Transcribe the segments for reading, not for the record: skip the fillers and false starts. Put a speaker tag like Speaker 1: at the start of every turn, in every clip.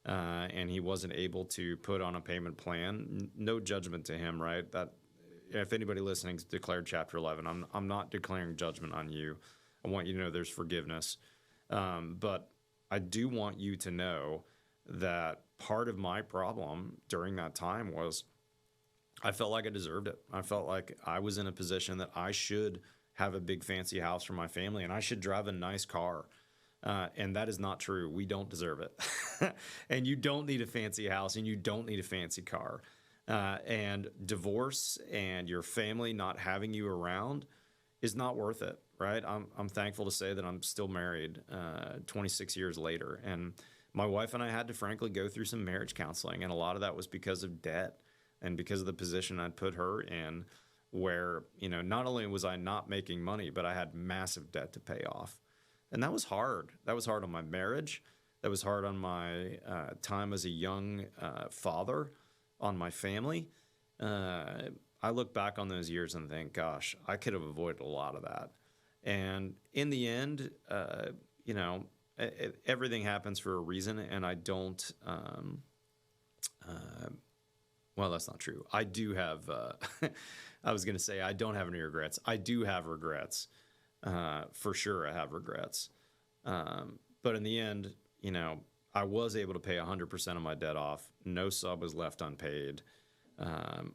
Speaker 1: and he wasn't able to put on a payment plan. No judgment to him, right? That if anybody listening's declared Chapter 11, I'm not declaring judgment on you. I want you to know there's forgiveness, but I do want you to know that part of my problem during that time was I felt like I deserved it. I felt like I was in a position that I should have a big fancy house for my family and I should drive a nice car. And that is not true. We don't deserve it. And you don't need a fancy house and you don't need a fancy car. And divorce and your family not having you around is not worth it, right? I'm thankful to say that I'm still married 26 years later. And my wife and I had to frankly go through some marriage counseling. And a lot of that was because of debt and because of the position I'd put her in, where, not only was I not making money, but I had massive debt to pay off. And that was hard. That was hard on my marriage. That was hard on my time as a young father, on my family. I look back on those years and think, gosh, I could have avoided a lot of that. And in the end, everything happens for a reason. And I don't, well, that's not true. I do have, I was going to say, I don't have any regrets. I do have regrets. For sure, I have regrets. But in the end, I was able to pay 100% of my debt off. No sub was left unpaid.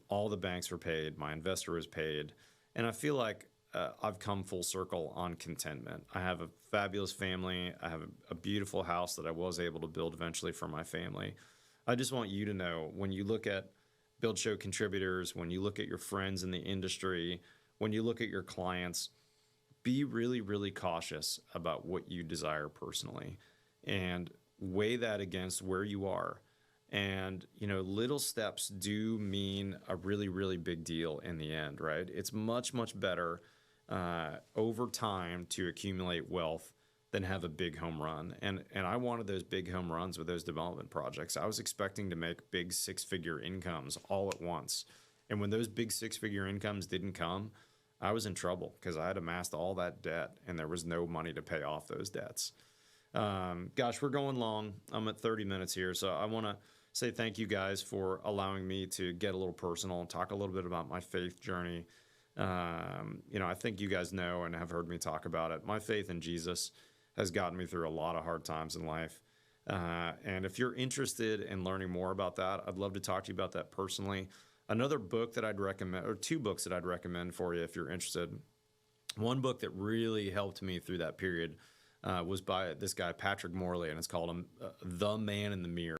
Speaker 1: All the banks were paid. My investor was paid. And I feel like I've come full circle on contentment. I have a fabulous family. I have a beautiful house that I was able to build eventually for my family. I just want you to know, when you look at Build Show contributors, when you look at your friends in the industry, when you look at your clients, be really, really cautious about what you desire personally and weigh that against where you are. And, little steps do mean a really, really big deal in the end, right? It's much, much better over time to accumulate wealth than have a big home run. And I wanted those big home runs with those development projects. I was expecting to make big six-figure incomes all at once. And when those big six-figure incomes didn't come, I was in trouble because I had amassed all that debt and there was no money to pay off those debts. Gosh, we're going long. I'm at 30 minutes here. So I want to say thank you guys for allowing me to get a little personal and talk a little bit about my faith journey. I think you guys know and have heard me talk about it. My faith in Jesus has gotten me through a lot of hard times in life. And if you're interested in learning more about that, I'd love to talk to you about that personally. Another book that I'd recommend, or two books that I'd recommend for you if you're interested. One book that really helped me through that period was by this guy, Patrick Morley, and it's called The Man in the Mirror.